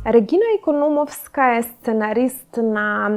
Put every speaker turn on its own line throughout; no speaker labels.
Регина Икономовска е сценарист на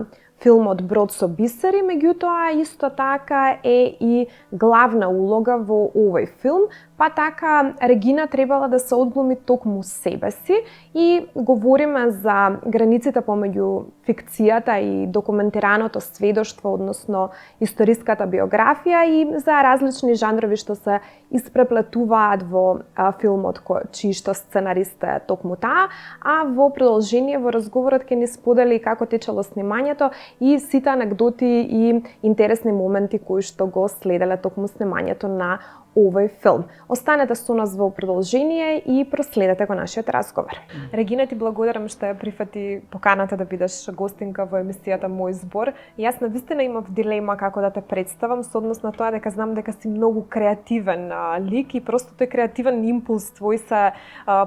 филмот Брод со бисери, меѓутоа исто така е и главна улога во овој филм, па така Регина требала да се одглуми токму себе си и говориме за границите помеѓу фикцијата и документираното сведоштво, односно историската биографија и за различни жанрови што се испреплетуваат во филмот чиј што сценарист е токму таа, а во продолжение во разговорот ќе ни сподели како течело снимањето и сите анегдоти и интересни моменти кои што го следеле токму снимањето на овој филм. Останете со нас во продолжение и проследете го нашиот разговор. Регина, ти благодарам што ја прифати поканата да бидеш гостинка во емисијата Мој збор. Јас навистина имав дилема како да те представам со однос на тоа дека знам дека си многу креативен лик и просто тој креативен импулс твој се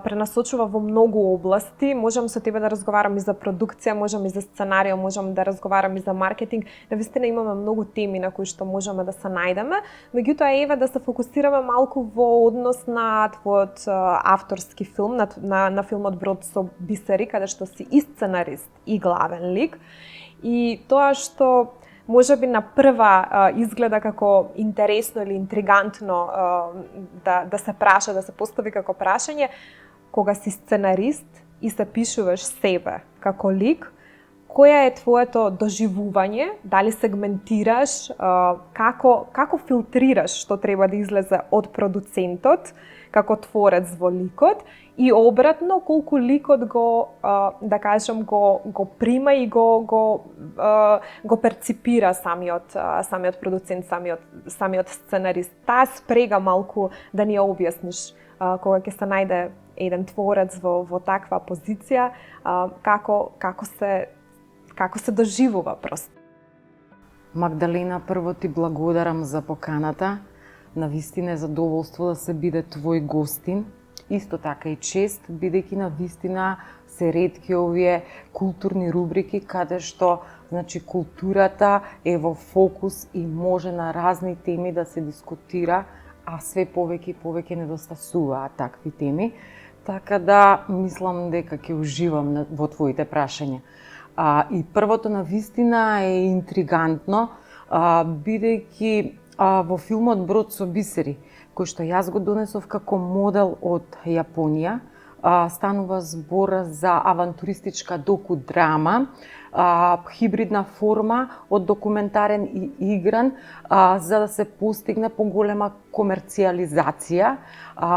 пренасочува во многу области. Можам со тебе да разговарам и за продукција, можам и за сценарио, можам да разговарам и за маркетинг. Навистина имаме многу теми на кои што можеме да се најдеме. Меѓутоа еве да се фокусираме малку во однос на твојот авторски филм, на филмот Брод со бисери, каде што си и сценарист и главен лик. И тоа што можеби на прва изгледа како интересно или интригантно да се праша, да се постави како прашање, кога си сценарист и се пишуваш себе како лик, која е твоето доживување, дали сегментираш, како филтрираш што треба да излезе од продуцентот, како творец во ликот, и обратно, колку ликот го, да кажем, го прима и го перципира самиот продуцент, самиот сценарист. Таа спрега малку да ни ја објасниш кога ќе се најде еден творец во таква позиција, како се доживува просто.
Магдалена, прво ти благодарам за поканата. Навистина е задоволство да се биде твој гостин. Исто така и чест, бидејќи навистина се ретки овие културни рубрики каде што културата е во фокус и може на разни теми да се дискутира, а све повеќе и повеќе недостасуваат такви теми. Така да мислам дека ќе уживам во твоите прашања. И првото навистина е интригантно, бидејќи во филмот Брод со бисери, кој што јас го донесов како модел од Јапонија, станува збор за авантуристичка доку-драма, хибридна форма од документарен и игран, за да се постигне поголема комерцијализација,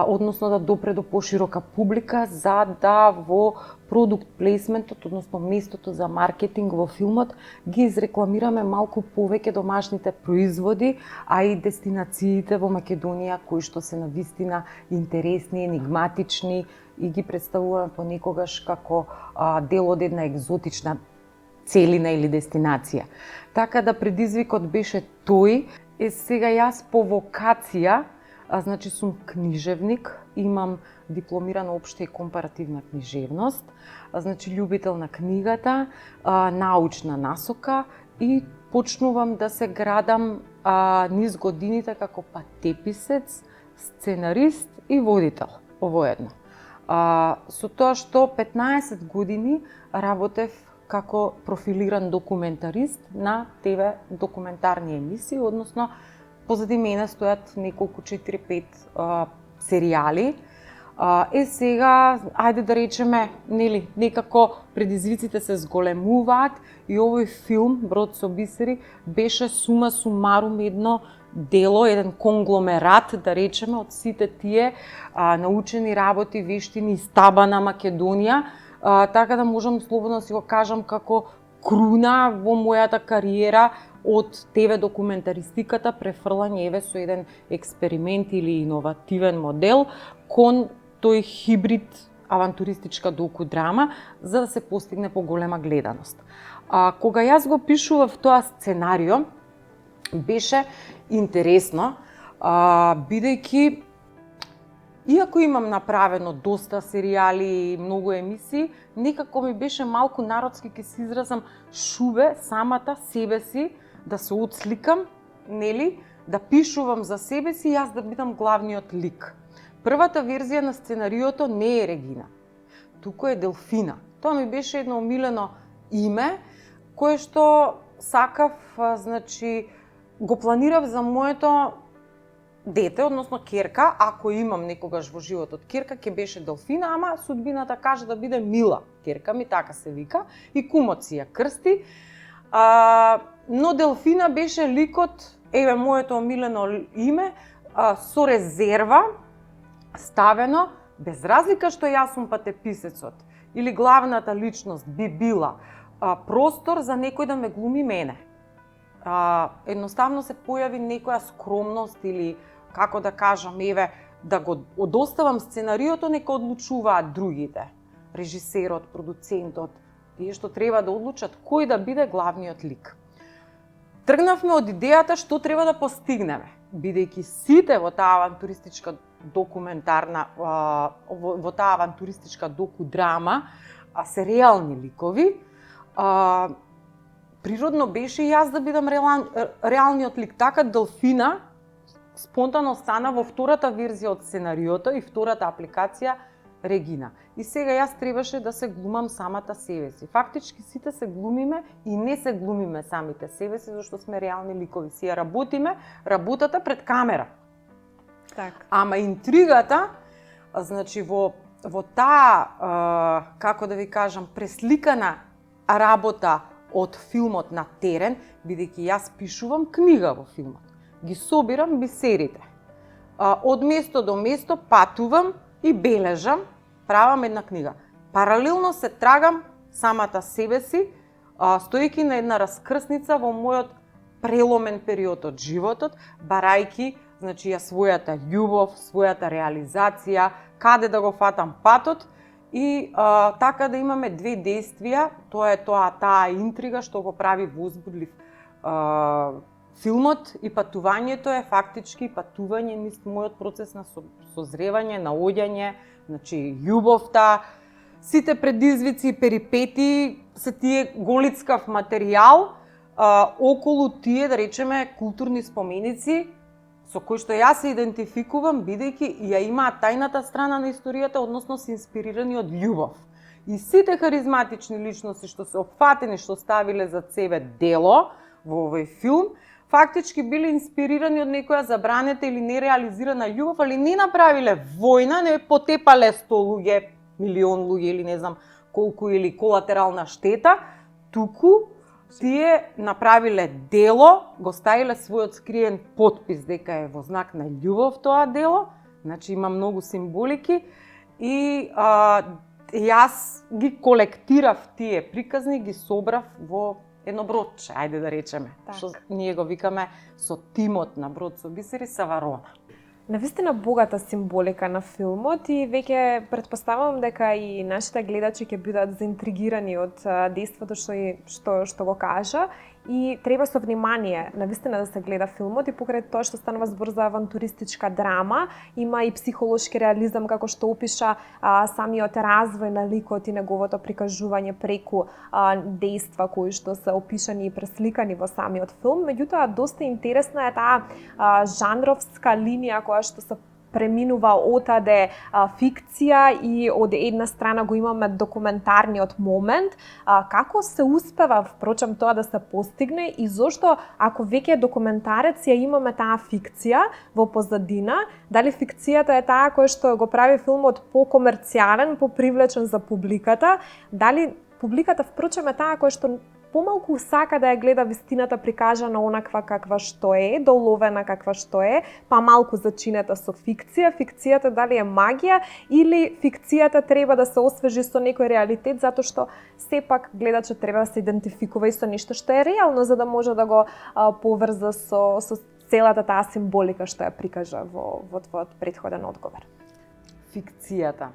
односно да допре до поширока публика, за да во продукт плейсментот, односно местото за маркетинг во филмот, ги изрекламираме малку повеќе домашните производи, а и дестинациите во Македонија кои што се навистина интересни, енигматични и ги представуваме понекогаш како дел од една екзотична целина или дестинација. Така да предизвикот беше тој. Сега јас по вокација, сум книжевник, имам дипломирана општа и компаративна книжевност, љубител на книгата, научна насока и почнувам да се градам низ годините како патеписец, сценарист и водител воедно. Со тоа што 15 години работев како профилиран документарист на ТВ документарни емисии, односно позади мене стојат неколку 4-5 серијали. Сега, ајде да речеме, некако предизвиците се зголемуваат и овој филм, Брод со бисери, беше сума сумарум едно дело, еден конгломерат, да речеме, од сите тие научени работи, вештини и стаба на Македонија, така да можам слободно да си го кажам како круна во мојата кариера од ТВ документаристиката, префрлање еве со еден експеримент или иновативен модел кон тој хибрид авантуристичка доку-драма, за да се постигне поголема гледаност. Кога јас го пишував тоа сценарио, беше интересно, бидејќи иако имам направено доста серијали и многу емисии, некако ми беше малку народски, ќе се изразам, шубе самата себе си да се отсликам, да пишувам за себе си и јас да бидам главниот лик. Првата верзија на сценариото не е Регина, туку е Делфина. Тоа ми беше едно омилено име, кое што сакав, значи, го планирав за моето дете, односно ќерка, ако имам некогаш во животот ќерка, ќе беше Делфина, ама судбината кажа да биде Мила, ќерка ми, така се вика, и кумот си ја крсти. Но Делфина беше ликот, еве моето омилено име, со резерва, ставено, без разлика што јас сум патеписецот или главната личност би била простор за некој да ме глуми мене. Едноставно се појави некоја скромност или, како да кажам, еве, да го одоставам сценариото, нека одлучуваат другите. Режисерот, продуцентот, тие што треба да одлучат кој да биде главниот лик. Тргнавме од идејата што треба да постигнеме, бидејќи сите во таа авантуристичка документарна, во таа авантуристичка доку-драма се реални ликови. Природно беше и јас да бидам реалниот лик. Така Делфина спонтано стана во втората верзија од сценариото и втората апликација Регина. И сега јас требаше да се глумам самата себе си. Фактички сите се глумиме и не се глумиме самите себе си, зашто сме реални ликови. Си ја работиме работата пред камера.
Так.
Ама интригата, значи во таа, како да ви кажам, пресликана работа од филмот на терен, бидејќи јас пишувам книга во филмот. Ги собирам бисерите. Од место до место патувам и бележам, правам една книга. Паралелно се трагам самата себе си, стоејќи на една раскрсница во мојот преломен период од животот, барајќи, значи, ја својата љубов, својата реализација, каде да го фатам патот и така да имаме две действија, тоа е таа интрига што го прави возбудлив филмот и патувањето е фактички патување низ мојот процес на созревање, наоѓање, значи љубовта, сите предизвици и перипети се тие голицкав материјал околу тие, да речеме, културни споменици со кои што јас се идентификувам, бидејќи ја имаат тајната страна на историјата, односно се инспирирани од љубов. И сите харизматични личности што се опфатени, што ставиле за себе дело во овој филм, фактички биле инспирирани од некоја забранета или нереализирана љубов, али не направиле војна, не потепале 100 луѓе, милион луѓе или не знам колку, или колатерална штета, туку тие направиле дело, го ставиле својот скриен потпис дека е во знак на љубов тоа дело, значи има многу символики и јас ги колектирав тие приказни, ги собрав во едно бродче, ајде да речеме, што ние го викаме со тимот на Брод со бисери Саварона.
Навистина богата символика на филмот и веќе претпоставувам дека и нашите гледачи ќе бидат заинтригирани од дејството што го кажа и треба со внимание навистина да се гледа филмот и покрај тоа што станува збор за авантуристичка драма, има и психолошки реализам како што опиша самиот развој на ликот и неговото прикажување преку дејства кои што се опишани и пресликани во самиот филм. Меѓутоа доста интересна е таа жанровска линија која што се преминува отаде фикција и од една страна го имаме документарниот момент. Како се успева, впрочем, тоа да се постигне и зошто, ако веќе е документарец, ја имаме таа фикција во позадина, дали фикцијата е таа која што го прави филмот покомерцијален, попривлечен за публиката, дали публиката, впрочем, е таа која што помалку сака да ја гледа вистината прикажана онаква каква што е, доловена каква што е, па малку зачинета со фикција. Фикцијата дали е магија или фикцијата треба да се освежи со некој реалитет, затоа што сепак гледачот треба да се идентификува и со нешто што е реално, за да може да го поврза со целата таа символика што ја прикажа во твојот претходен одговор.
Фикцијата.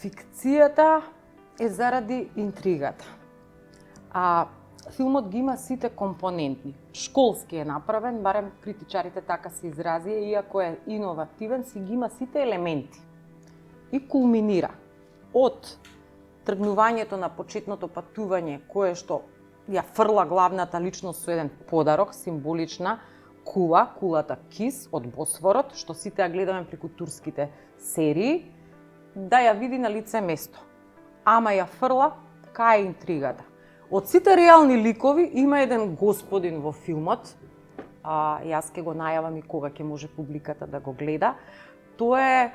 Фикцијата е заради интригата. Филмот ги има сите компоненти. Школски е направен, барем критичарите така се изразија, иако е иновативен, си ги има сите елементи. И кулминира од тргнувањето на почетното патување, кое што ја фрла главната личност со еден подарок, символична кулата Кис од Босфорот, што сите ја гледаме преку турските серии, да ја види на лице место. Ама ја фрла, кај е интригата. Од сите реални ликови има еден господин во филмот, јас ќе го најавам и кога ќе може публиката да го гледа. Тој е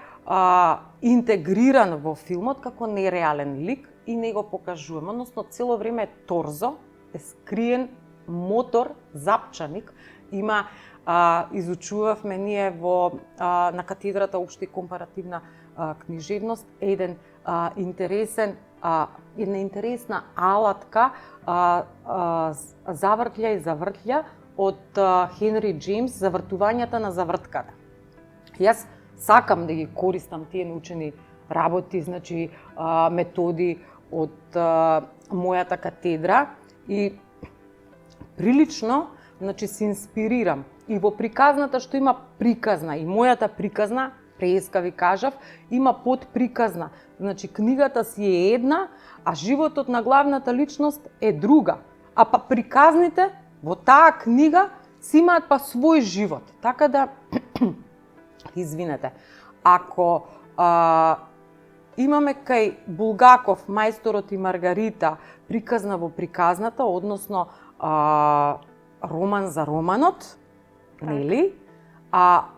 интегриран во филмот како нереален лик и не го покажуваме, односно цело време е торзо, е скриен мотор, запчаник. Има, изучувавме ние на катедрата Општа и компаративна книжевност една интересна алатка завртља и завртља од Хенри Джеймс, завртувањата на завртката. Јас сакам да ги користам тие научени работи, значи методи од мојата катедра и прилично, значи се инспирирам и во приказната што има приказна и мојата приказна, преска ви кажав, има подприказна. Значи книгата си е една, а животот на главната личност е друга. А па приказните во таа книга си имаат па свој живот. Така да извинете. Ако имаме кај Булгаков Мајсторот и Маргарита приказна во приказната, односно роман за романот, нели?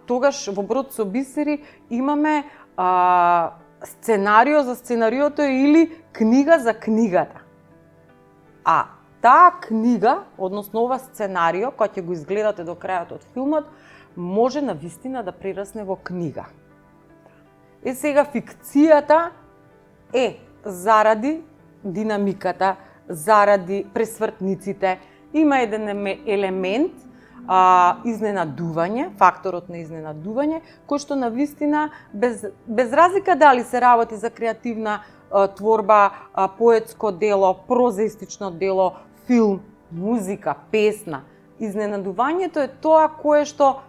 Тогаш во Брод со бисери имаме сценарио за сценариото или книга за книгата. Таа книга, односно ова сценарио, кој ќе го изгледате до крајот од филмот, може навистина да прерасне во книга. Сега фикцијата е заради динамиката, заради пресвртниците, има еден елемент изненадување, факторот на изненадување, кој што навистина без разлика дали се работи за креативна творба, поетско дело, прозаистично дело, филм, музика, песна, изненадувањето е тоа кое што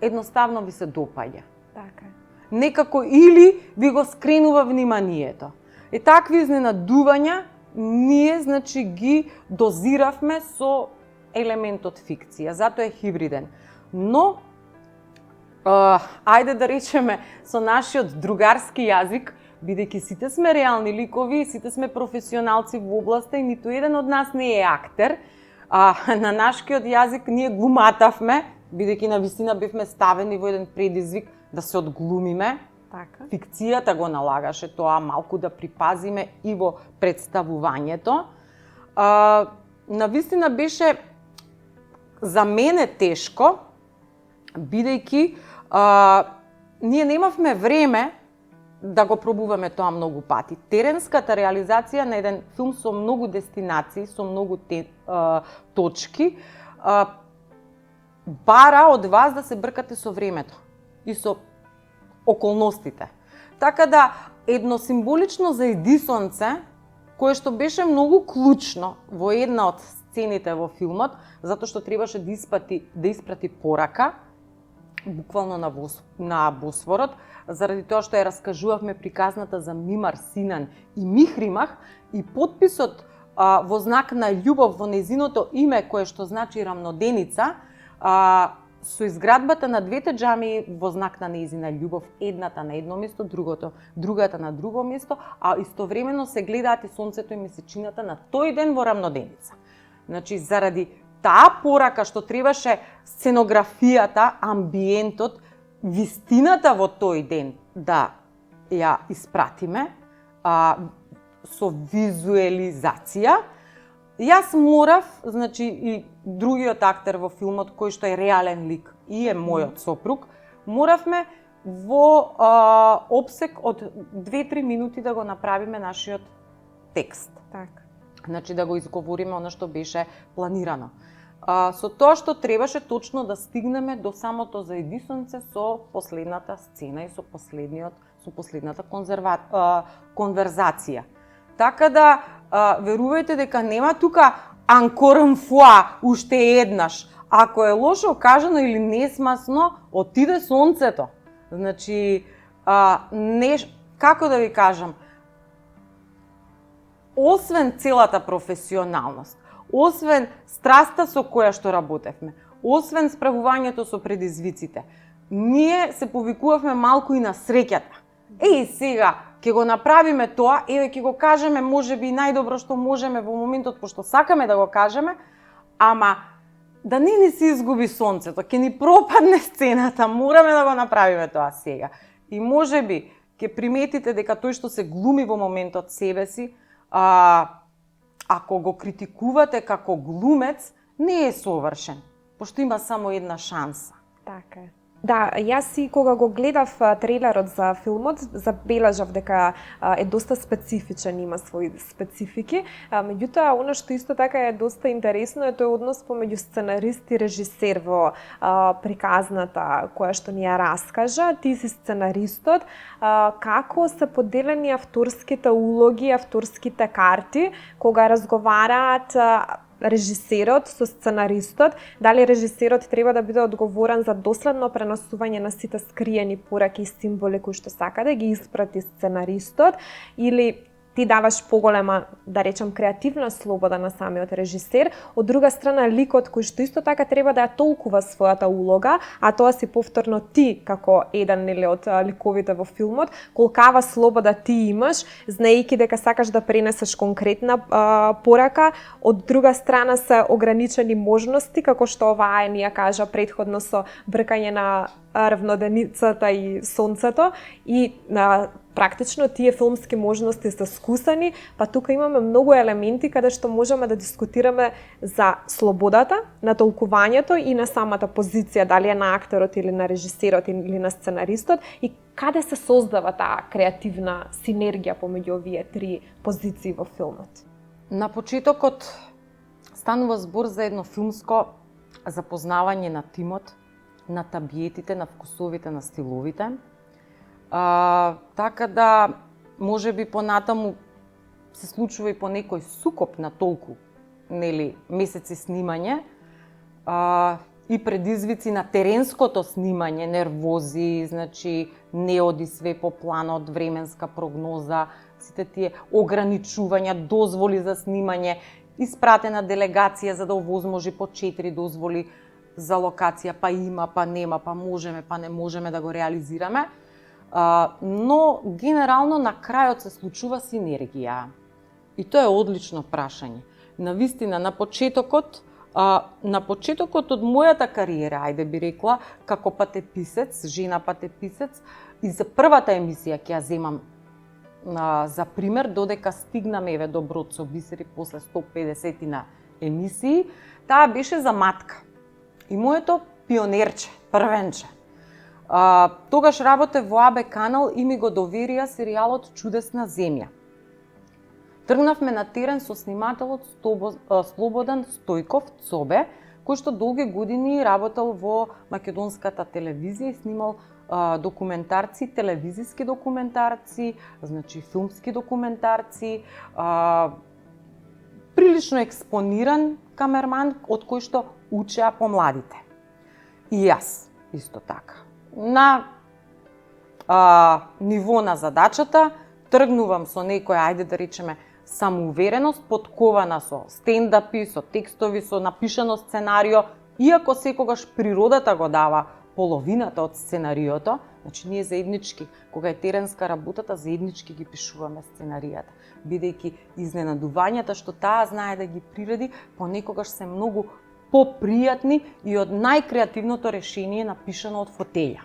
едноставно ви се допаѓа.
Така.
Некако или ви го скренува вниманието. И такви изненадувања ние, значи, ги дозиравме со елементот фикција, затоа е хибриден. Но, ајде да речеме, со нашиот другарски јазик, бидејќи сите сме реални ликови, сите сме професионалци во областа и ниту еден од нас не е актер, на нашкиот јазик ние глуматавме, бидејќи навистина бевме ставени во еден предизвик да се одглумиме.
Така.
Фикцијата го налагаше тоа малку да припазиме и во представувањето. Навистина беше за мене тешко, бидејќи ние немавме време да го пробуваме тоа многу пати. Теренската реализација на еден филм со многу дестинации, со многу точки, бара од вас да се бркате со времето и со околностите. Така да, едно символично за Едисонце, кое што беше многу клучно во една од сцените во филмот, затоа што требаше да испрати порака, буквално на Босфорот, заради тоа што ја раскажувавме приказната за Мимар Синан и Михримах, и подписот во знак на љубов во нејзиното име, кое што значи рамноденица, со изградбата на двете џамии во знак на нејзина љубов, едната на едно место, другата на друго место, а истовремено се гледаат и сонцето и месечината на тој ден во рамноденица. Значи, заради таа порака што требаше сценографијата, амбиентот, вистината во тој ден да ја испратиме со визуелизација, јас морав, значи и другиот актер во филмот, кој што е реален лик и е мојот сопруг, моравме во опсек од 2-3 минути да го направиме нашиот текст.
Така.
Значи да го изговориме она што беше планирано. Со тоа што требаше точно да стигнеме до самото за Едисонце со последната сцена и со последната конверзација. Така да, верувајте дека нема тука анкорен фуа уште еднаш. Ако е лошо кажано или несмасно, отиде сонцето. Значи, како да ви кажам, освен целата професионалност, освен страста со која што работевме, освен справувањето со предизвиците, ние се повикувавме малку и на среќата. Сега, ќе го направиме тоа, еве ќе го кажеме можеби најдобро што можеме во моментот пошто сакаме да го кажеме, ама да не ни се изгуби сонцето, ќе ни пропадне сцената, мораме да го направиме тоа сега. И можеби ќе приметите дека тој што се глуми во моментот себе си, ако го критикувате како глумец, не е совршен, пошто има само една шанса.
Така е. Да, јас и кога го гледав трейлерот за филмот, забележав дека е доста специфичен, има своји специфики. Меѓутоа, она што исто така е доста интересно е тој однос помеѓу сценарист и режисер во приказната која што ни ја раскажа. Ти си сценаристот. Како се поделени авторските улоги, авторските карти, кога разговараат режисерот со сценаристот, дали режисерот треба да биде одговорен за доследно преносување на сите скриени пораки и символи кои што сака да ги испрати сценаристот, или ти даваш поголема, да речем, креативна слобода на самиот режисер, од друга страна ликот кој што исто така треба да ја толкува својата улога, а тоа си повторно ти како еден од ликовите во филмот, колкава слобода ти имаш, знаејќи дека сакаш да пренесеш конкретна порака, од друга страна се ограничени можности, како што оваа ни ја кажа претходно со бркање на равноденицата и сонцето, и практично тие филмски можности се скусани, па тука имаме многу елементи каде што можеме да дискутираме за слободата на толкувањето и на самата позиција, дали е на актерот или на режисерот или на сценаристот, и каде се создава таа креативна синергија помеѓу овие три позиции во филмот.
На почетокот станува збор за едно филмско запознавање на тимот, на табиетите, на вкусовите, на стиловите. Така да, може би понатаму се случува и по некој сукоп на толку, месеци снимање и предизвици на теренското снимање, нервози, не оди све по планот, временска прогноза, сите тие ограничувања, дозволи за снимање, испратена делегација за да овозможи по 4 дозволи за локација, па има, па нема, па можеме, па не можеме да го реализираме. Но генерално на крајот се случува синергија. И тоа е одлично прашање. Навистина, на почетокот од мојата кариера, ајде би рекла, како патеписец, жена патеписец, и за првата емисија ќе ја земам за пример, додека стигнаме еве до Брод со бисери после 150 на емисии, таа беше за матка. И моето пионерче, првенче. Тогаш работев во АБ канал и ми го доверија серијалот Чудесна земја. Тргнавме на терен со снимателот Слободан Стојков Цобе, кој што долги години работел во македонската телевизија и снимал документарци, телевизиски документарци, филмски документарци, прилично експониран камерман од кој што учеа помладите. И јас исто така. На ниво на задачата тргнувам со некоја, ајде да речеме, самоувереност, подкована со стендапи, со текстови, со напишано сценарио, иако секогаш природата го дава половината од сценариото, ние заеднички, кога е теренска работата, заеднички ги пишуваме сценаријата, бидејќи изненадувањата што таа знае да ги приреди, понекогаш се многу попријатни и од најкреативното решение напишано од фотеља.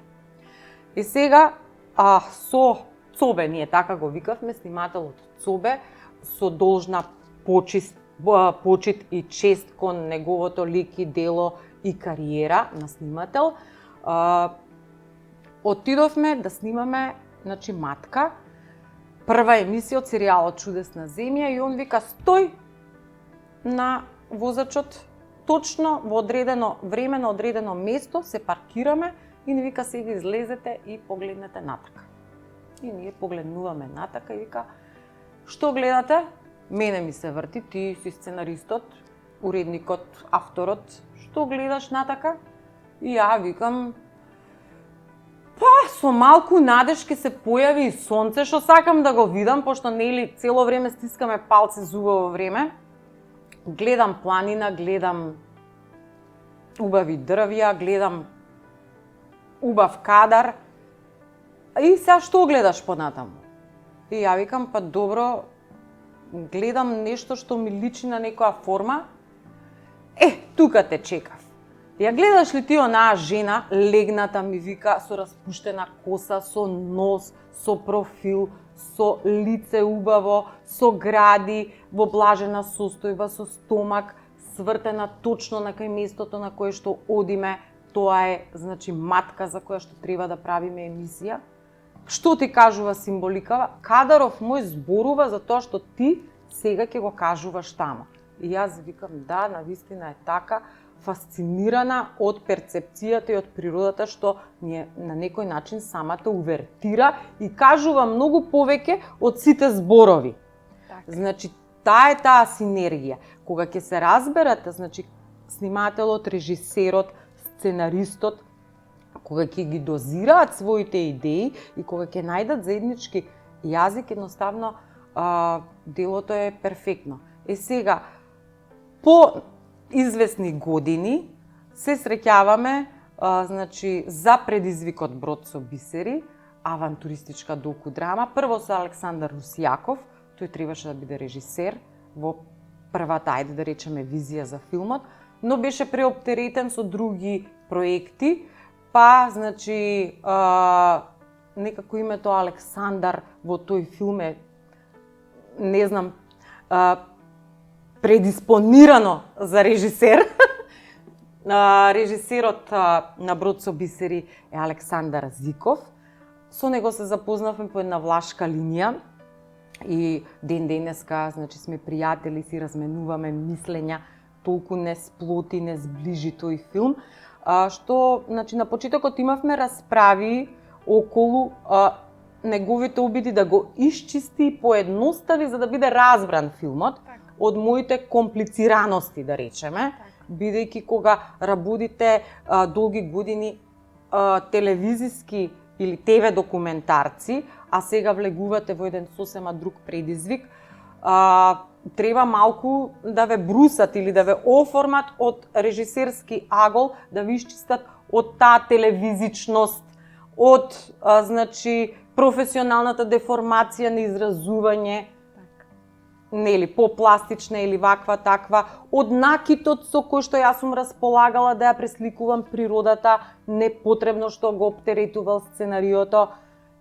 И сега, со Цобе, ние така го викавме, снимателот Цобе, со должна почит и чест кон неговото лик и дело и кариера на снимател, отидовме да снимаме, матка, прва емисија од серијалот Чудесна земја, и он вика: стој на возачот, точно во одредено време, на одредено место, се паркираме и ни вика: сега излезете и погледнете натака. И ние погледнуваме натака и вика: што гледате? Мене ми се врти, ти си сценаристот, уредникот, авторот, што гледаш натака? И ја викам: па, со малку надеж ќе се појави и сонце, што сакам да го видам, пошто цело време стискаме палци за убаво време. Гледам планина, гледам убави дрвја, гледам убав кадар. И сега што гледаш понатаму? И ја викам, па добро, гледам нешто што ми личи на некоја форма, тука те чекав. Ја гледаш ли ти онаа жена, легната ми вика, со распуштена коса, со нос, со профил, со лице убаво, со гради, во блажена состојба, со стомак, свртена точно на кај местото на кое што одиме, тоа е, значи, матка за која што треба да правиме емисија. Што ти кажува символикава? Кадаров мој зборува за тоа што ти сега ќе го кажуваш тамо. И јас викам, да, навистина е така, фасцинирана од перцепцијата и од природата што ни на некој начин самата увертира и кажува многу повеќе од сите зборови.
Так.
Значи, таа синергија. Кога ќе се разберат, значи, снимателот, режисерот, сценаристот, кога ќе ги дозираат своите идеи и кога ќе најдат заеднички јазик, едноставно делото е перфектно. Сега, по известни години се среќаваме значи, за предизвикот Брод со бисери, авантуристичка доку-драма, прво со Александар Русјаков, тој требаше да биде режисер во првата, ајде да речеме, визија за филмот, но беше преоптеретен со други проекти, па, значи, некако името Александар во тој филм е, не знам, предиспонирано за режисер. Режисерот на Брод со бисери е Александар Зиков. Со него се запознавме по една влашка линија и ден денеска, значи, сме пријатели, си разменуваме мислења, толку не сплоти, не сближи тој филм, што, значи, на почетокот имавме расправи околу неговите обиди да го исчисти и поедностави за да биде разбран филмот од моите комплицираности, да речеме, бидејќи кога работите долги години телевизиски или ТВ документарци, а сега влегувате во еден сосема друг предизвик, треба малку да ве брусат или да ве оформат од режисерски агол, да ви исчистат од таа телевизичност, од значи професионалната деформација на изразување, нели, попластична или ваква таква, од накитот со кој што јас сум располагала да ја пресликувам природата, непотребно што го оптеретувал сценариото.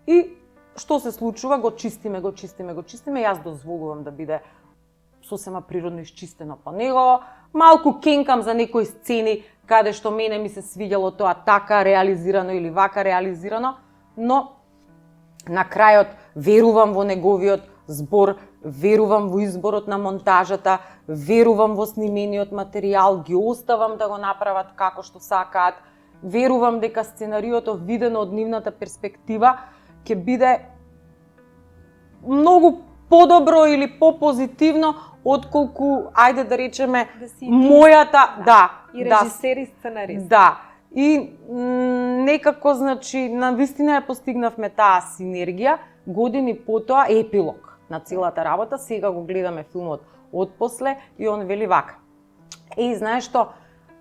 И што се случува? Го чистиме, јас дозволувам да биде сосема природно исчистено по него. Малку кенкам за некои сцени каде што мене ми се свиѓало тоа така реализирано или вака реализирано, но на крајот верувам во неговиот збор, верувам во изборот на монтажата, верувам во снимениот материјал, ги оставам да го направат како што сакаат, верувам дека сценариото видено од нивната перспектива ќе биде многу подобро или попозитивно отколку, ајде да речеме, мојата,
и режисер и сценарист.
Да. И некако, значи, навистина ја постигнавме таа синергија, години потоа епилог на целата работа, сега го гледаме филмот отпосле и он вели вака. Знаеш што,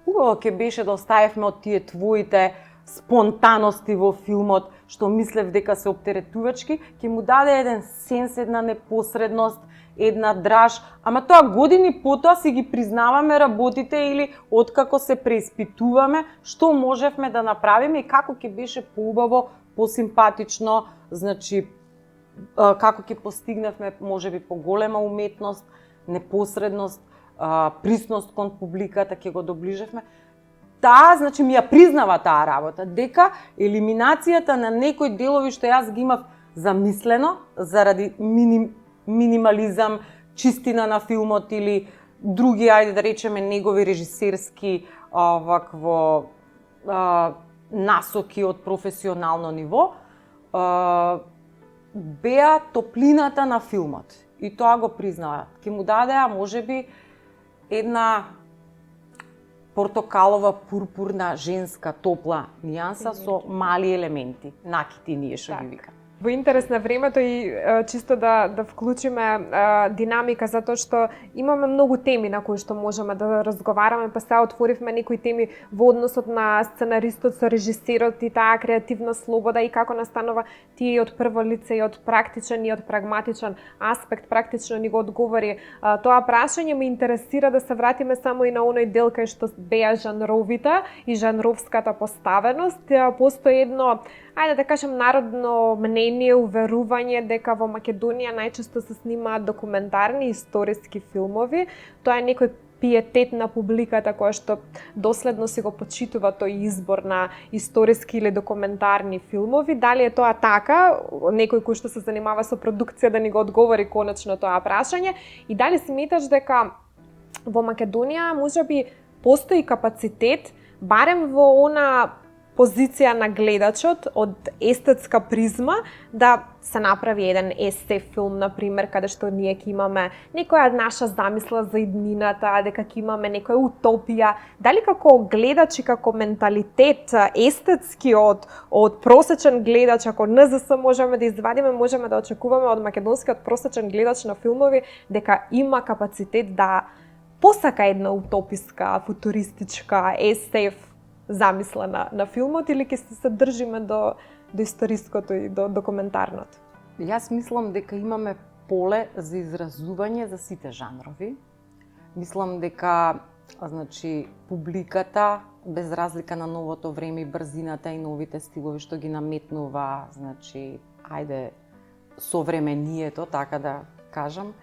убаво ќе беше да оставевме од тие твоите спонтаности во филмот, што мислев дека се оптеретувачки, ќе му даде еден сенс, една непосредност, една драж, ама тоа години потоа си ги признаваме работите или откако се преиспитуваме што можевме да направиме и како ќе беше поубаво, посимпатично, значи како ќе постигневме можеби поголема уметност, непосредност, присност кон публиката, ќе го доближевме. Таа, значи, ми ја признава таа работа, дека елиминацијата на некои делови што јас ги имав замислено заради минимализам, чистина на филмот или други, ајде да речеме, негови режисерски насоки од професионално ниво, беа топлината на филмот. И тоа го признава. Ке му дадеа, можеби, една портокалова, пурпурна, женска, топла нијанса со мали елементи, накити ние што ги вика.
Во интерес на времето и чисто да вклучиме динамика, затоа што имаме многу теми на кои што можеме да разговараме, па сега отворивме некои теми во односот на сценаристот со режисерот и таа креативна слобода и како настанува тие од прво лице и од практичен и од прагматичен аспект, практично ни го одговори тоа прашање. Ме интересира да се вратиме само и на оној дел кај што беа жанровите и жанровската поставеност. Постои едно, ајде да кажем, народно мнение, уверување дека во Македонија најчесто се снимаат документарни историски филмови. Тоа е некој пиетет на публиката која што доследно си го почитува тој избор на историски или документарни филмови. Дали е тоа така? Некој кој што се занимава со продукција да ни го одговори конечно тоа прашање. И дали сметаш дека во Македонија можеби постои капацитет, барем во она позиција на гледачот од естетска призма, да се направи еден SF филм, например, каде што ние ќе имаме некоја наша замисла за иднината, дека ќе имаме некоја утопија. Дали како гледач и како менталитет естетски од просечен гледач, ако НЗС можеме да извадиме, можеме да очекуваме од македонскиот просечен гледач на филмови дека има капацитет да посака една утописка, футуристичка, SF замисла на филмот, или ќе се држиме до историското и до документарното?
Јас мислам дека имаме поле за изразување за сите жанрови. Мислам дека публиката, без разлика на новото време и брзината и новите стилови што ги наметнува, ајде современието, така да кажам,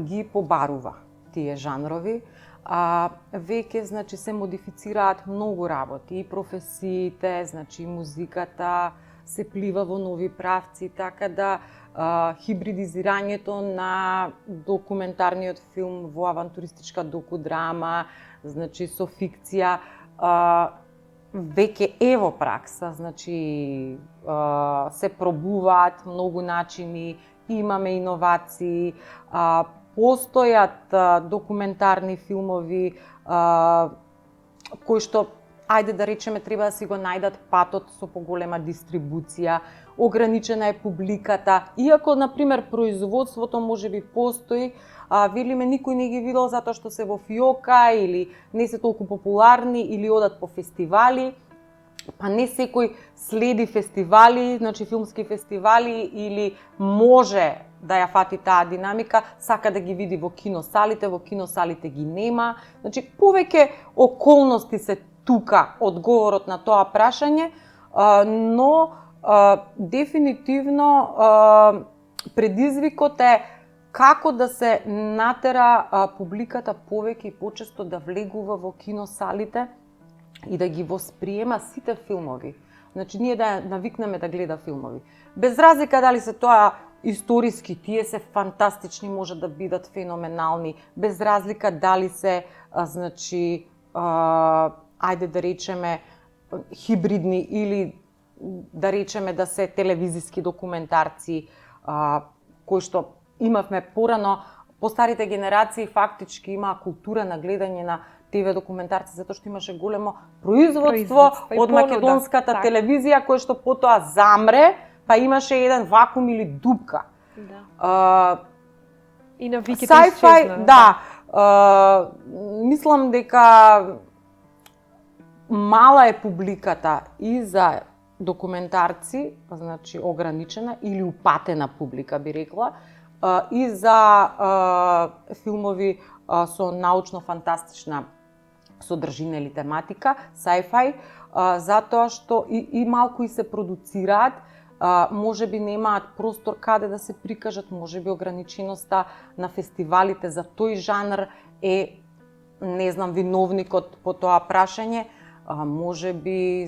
ги побарува тие жанрови. Веќе се модифицираат многу работи и професиите, музиката се плива во нови правци, така да хибридизирањето на документарниот филм во авантуристичка докудрама, со фикција, веќе е во пракса, се пробуваат многу начини, имаме иновации, постојат документарни филмови кои што, ајде да речеме, треба да си го најдат патот со поголема дистрибуција, ограничена е публиката, иако, например, производството можеби постои, велиме никој не ги видел затоа што се во фиока или не се толку популарни или одат по фестивали, па не секој следи фестивали, филмски фестивали или може да ја фати таа динамика, сака да ги види во киносалите ги нема. Повеќе околности се тука одговорот на тоа прашање, но дефинитивно предизвикот е како да се натера публиката повеќе и почесто да влегува во киносалите и да ги восприема сите филмови. Ние да навикнеме да гледа филмови. Без разлика дали се тоа историски, тие се фантастични, може да бидат феноменални, без разлика дали се, ајде да речеме, хибридни или да речеме да се телевизиски документарци, кои што имавме порано. Постарите генерации фактички имаа култура на гледање на ТВ документарци, затоа што имаше големо производство од македонската телевизија, кој што потоа замре, па имаше еден вакуум или дупка.
И навиките исчезна.
Мислам дека мала е публиката и за документарци, ограничена или упатена публика би рекла, и за филмови со научно-фантастична содржина или тематика, sci-fi, затоа што и малку и се продуцираат, можеби немаат простор каде да се прикажат, можеби ограниченоста на фестивалите за тој жанр е, не знам, виновникот по тоа прашање, можеби,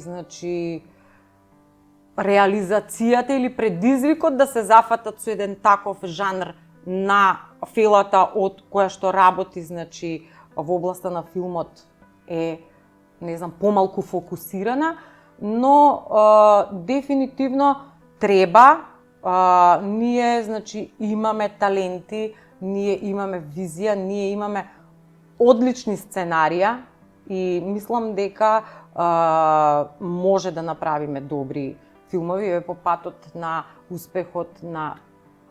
реализацијата или предизвикот да се зафатат со еден таков жанр на филата од која што работи, во областа на филмот е, не знам, помалку фокусирана, но дефинитивно треба, ние, имаме таленти, ние имаме визија, ние имаме одлични сценарија и мислам дека може да направиме добри филмови, по патот на успехот на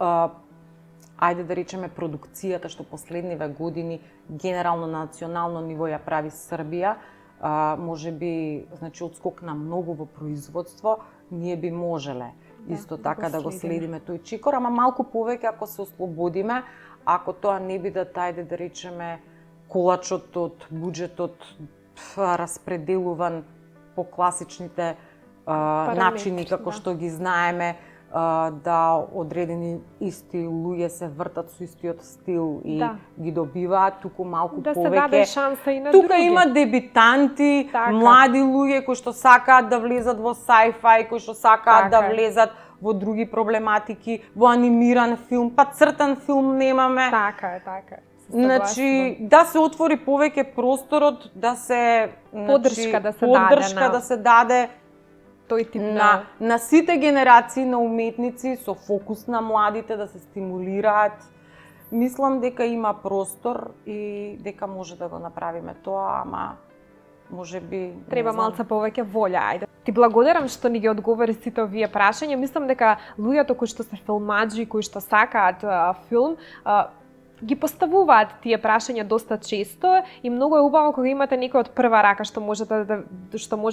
ајде да речеме продукцијата што последниве години генерално на национално ниво ја прави Србија, можеби значи одскок на многу во производство, ние би можеле исто така да го следиме тој чекор, ама малку повеќе ако се ослободиме, ако тоа не биде ајде да речеме колачот од буџетот распределуван по класичните начини како што ги знаеме, да одредени исти луѓе се вртат со истиот стил и ги добиваат, туку малку
да
повеќе.
Да се даде шанса и на
тука
други.
Има дебитанти, млади луѓе кои што сакаат да влезат во sci-fi, кои што сакаат да влезат во други проблематики, во анимиран филм, па цртан филм немаме.
Така е.
Значи, да се отвори повеќе просторот, да се
поддршка
да се даде
тој тип
на сите генерации на уметници со фокус на младите да се стимулираат. Мислам дека има простор и дека може да го направиме тоа, ама можеби
треба малце повеќе волја, ајде. Ти благодарам што ни ги одговори сите овие прашања. Мислам дека луѓето кои што се филмаџи, кои што сакаат филм, ги поставуваат тие прашања доста често и многу е убаво кога имате некој од прва рака што може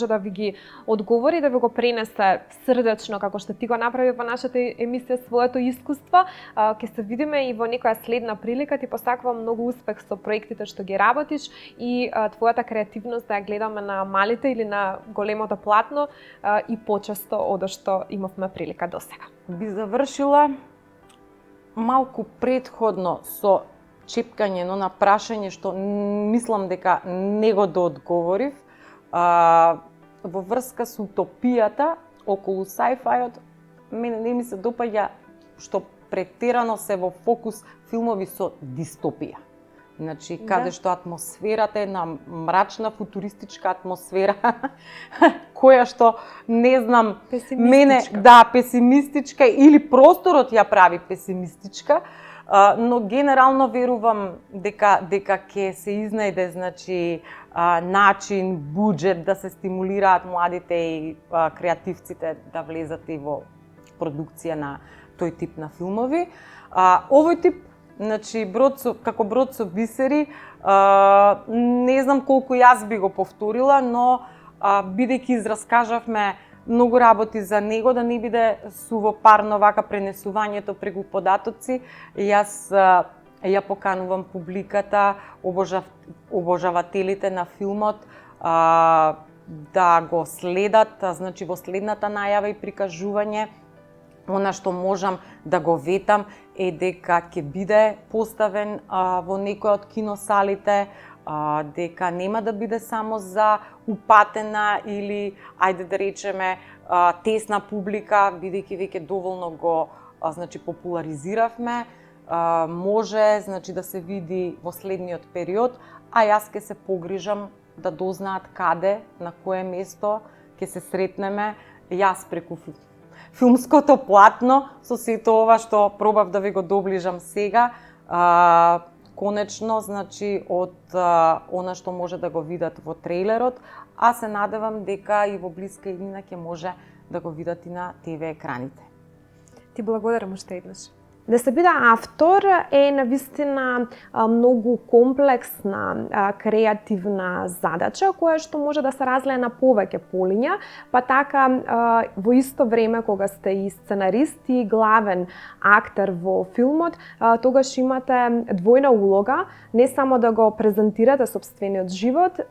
да ви ги одговори, да ви го пренесе срдечно како што ти го направи во нашата емисија своето искуство. Ќе се видиме и во некоја следна прилика. Ти посакувам многу успех со проектите што ги работиш и твојата креативност да ја гледаме на малите или на големото платно и почесто од што имавме прилика досега.
Би завршила малку предходно со чепкање на прашање што мислам дека не го доодговорив во врска со утопијата околу sci-фиот. Мене не ми се допаѓа што претерано се во фокус филмови со дистопија. Значи, каде што атмосферата е една мрачна футуристичка атмосфера, која што не знам, песимистичка или просторот ја прави песимистичка, но генерално верувам дека ќе се изнајде значи начин, буџет да се стимулираат младите и креативците да влезат и во продукција на тој тип на филмови. Овој тип значи, како брод со бисери, не знам колку јас би го повторила, но бидејќи израскажавме многу работи за него, да не биде сувопарно вака пренесувањето преку податоци, јас ја поканувам публиката, обожавателите на филмот, да го следат, значи во следната најава и прикажување. Она што можам да го ветам е дека ќе биде поставен во некоја од киносалите, дека нема да биде само за упатена или, ајде да речеме, тесна публика, бидејќи веќе доволно го значи популаризиравме, може значи да се види во следниот период, а јас ќе се погрижам да дознаат каде, на кое место ќе се сретнеме, јас преку филмското платно, со сето ова што пробав да ви го доближам сега, конечно, значи, од она што може да го видат во трейлерот, а се надевам дека и во блиска иднина ќе може да го видат и на ТВ екраните.
Ти благодарам уште еднаш. Да се биде автор е навистина многу комплексна, креативна задача која што може да се разлее на повеќе полиња, па така во исто време кога сте и сценарист и главен актер во филмот, тогаш имате двојна улога, не само да го презентирате сопствениот живот,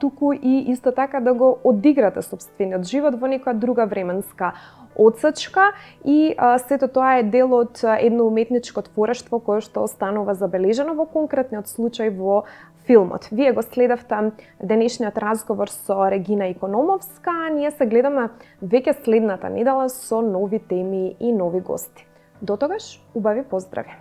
туку и исто така да го одиграте сопствениот живот во некоја друга временска одсечка и сето тоа е дел од едно уметничко творештво кое што останува забележано во конкретниот случај во филмот. Вие го следавте денешниот разговор со Регина Икономовска, а ние се гледаме веќе следната недела со нови теми и нови гости. До тогаш, убави поздрави!